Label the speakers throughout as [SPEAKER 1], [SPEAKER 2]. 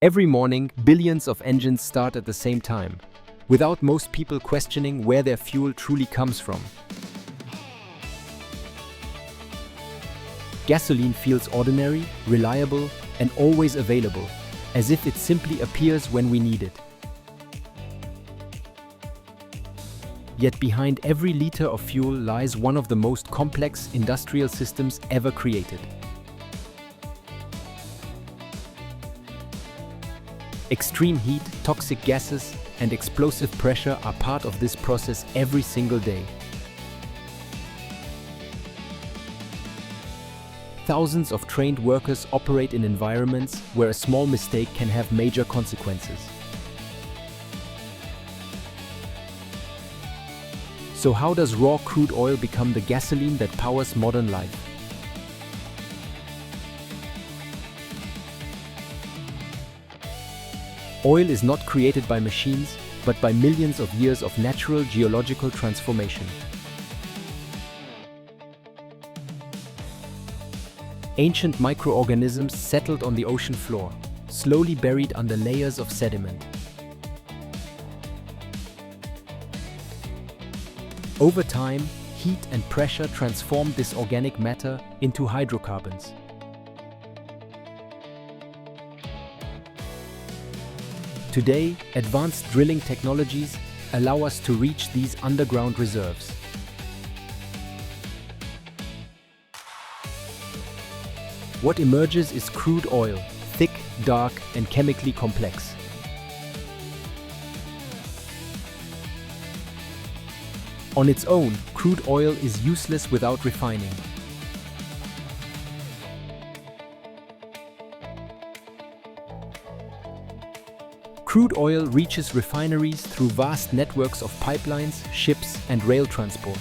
[SPEAKER 1] Every morning, billions of engines start at the same time, without most people questioning where their fuel truly comes from. Gasoline feels ordinary, reliable, and always available, as if it simply appears when we need it. Yet behind every liter of fuel lies one of the most complex industrial systems ever created. Extreme heat, toxic gases, and explosive pressure are part of this process every single day. Thousands of trained workers operate in environments where a small mistake can have major consequences. So how does raw crude oil become the gasoline that powers modern life? Oil is not created by machines, but by millions of years of natural geological transformation. Ancient microorganisms settled on the ocean floor, slowly buried under layers of sediment. Over time, heat and pressure transformed this organic matter into hydrocarbons. Today, advanced drilling technologies allow us to reach these underground reserves. What emerges is crude oil, thick, dark, and chemically complex. On its own, crude oil is useless without refining. Crude oil reaches refineries through vast networks of pipelines, ships, and rail transport.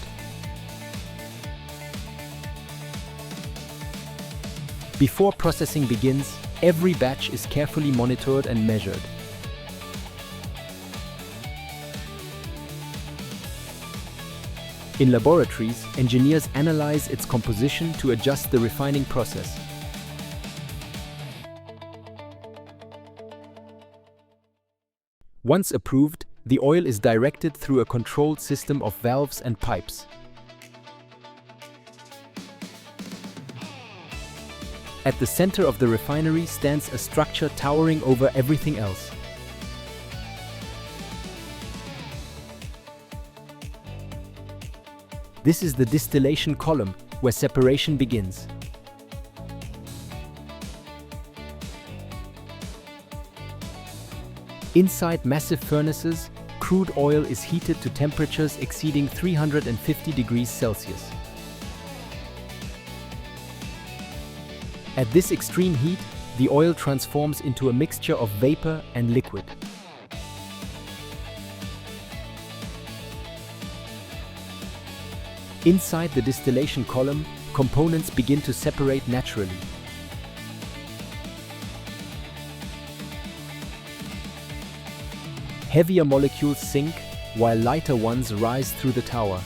[SPEAKER 1] Before processing begins, every batch is carefully monitored and measured. In laboratories, engineers analyze its composition to adjust the refining process. Once approved, the oil is directed through a controlled system of valves and pipes. At the center of the refinery stands a structure towering over everything else. This is the distillation column, where separation begins. Inside massive furnaces, crude oil is heated to temperatures exceeding 350 degrees Celsius. At this extreme heat, the oil transforms into a mixture of vapor and liquid. Inside the distillation column, components begin to separate naturally. Heavier molecules sink, while lighter ones rise through the tower.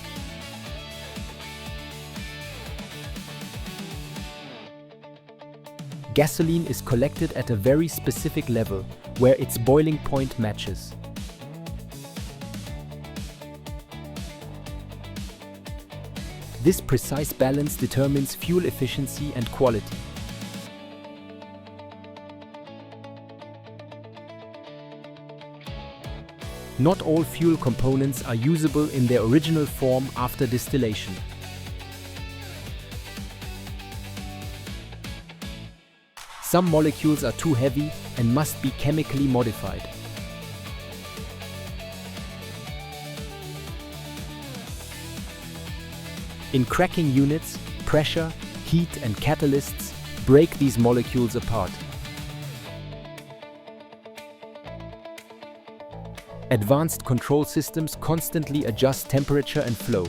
[SPEAKER 1] Gasoline is collected at a very specific level, where its boiling point matches. This precise balance determines fuel efficiency and quality. Not all fuel components are usable in their original form after distillation. Some molecules are too heavy and must be chemically modified. In cracking units, pressure, heat, and catalysts break these molecules apart. Advanced control systems constantly adjust temperature and flow.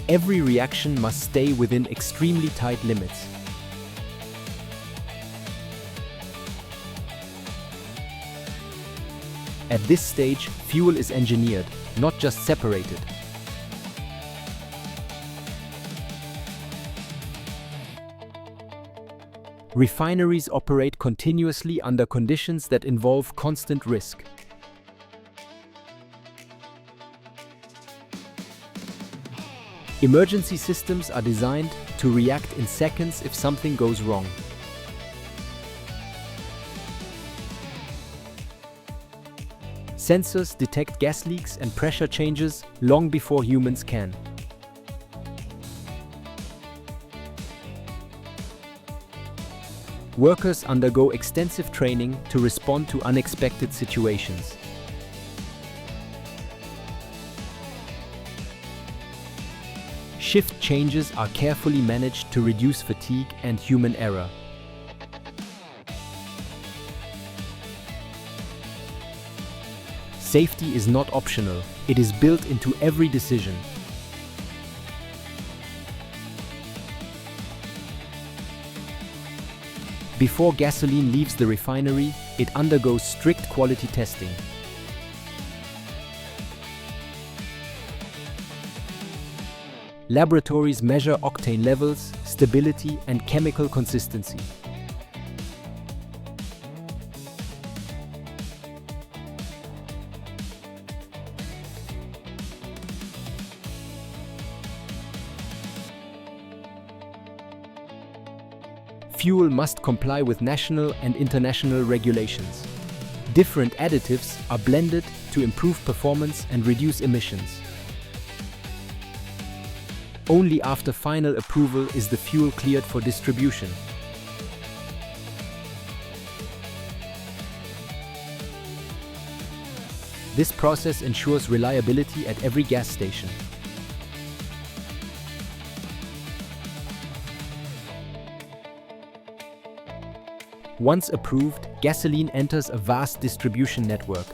[SPEAKER 1] Every reaction must stay within extremely tight limits. At this stage, fuel is engineered, not just separated. Refineries operate continuously under conditions that involve constant risk. Emergency systems are designed to react in seconds if something goes wrong. Sensors detect gas leaks and pressure changes long before humans can. Workers undergo extensive training to respond to unexpected situations. Shift changes are carefully managed to reduce fatigue and human error. Safety is not optional, it is built into every decision. Before gasoline leaves the refinery, it undergoes strict quality testing. Laboratories measure octane levels, stability, and chemical consistency. Fuel must comply with national and international regulations. Different additives are blended to improve performance and reduce emissions. Only after final approval is the fuel cleared for distribution. This process ensures reliability at every gas station. Once approved, gasoline enters a vast distribution network.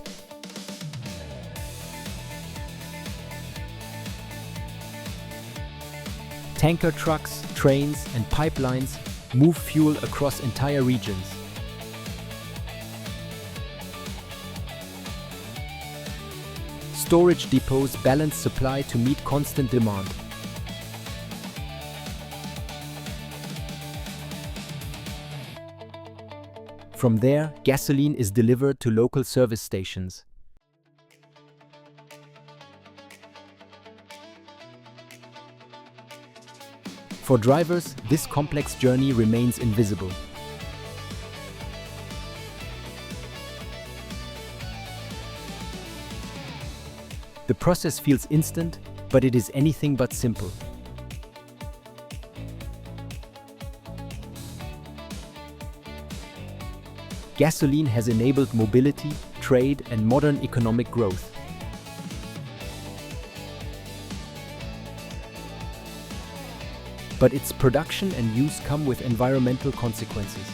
[SPEAKER 1] Tanker trucks, trains, and pipelines move fuel across entire regions. Storage depots balance supply to meet constant demand. From there, gasoline is delivered to local service stations. For drivers, this complex journey remains invisible. The process feels instant, but it is anything but simple. Gasoline has enabled mobility, trade, and modern economic growth. But its production and use come with environmental consequences.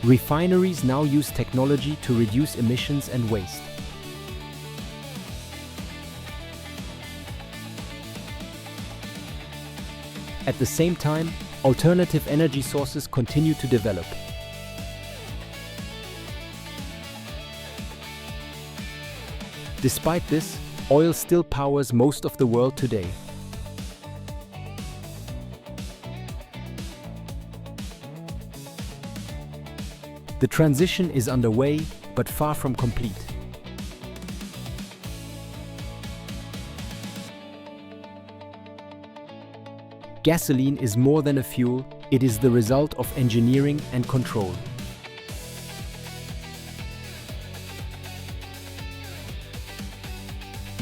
[SPEAKER 1] Refineries now use technology to reduce emissions and waste. At the same time, alternative energy sources continue to develop. Despite this, oil still powers most of the world today. The transition is underway, but far from complete. Gasoline is more than a fuel, it is the result of engineering and control.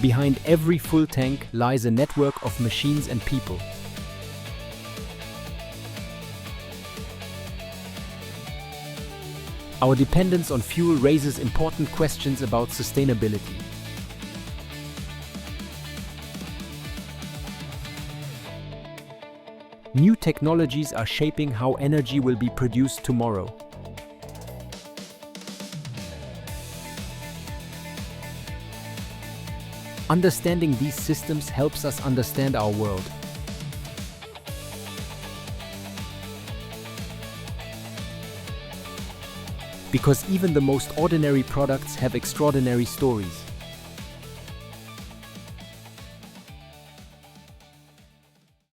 [SPEAKER 1] Behind every full tank lies a network of machines and people. Our dependence on fuel raises important questions about sustainability. New technologies are shaping how energy will be produced tomorrow. Understanding these systems helps us understand our world. Because even the most ordinary products have extraordinary stories.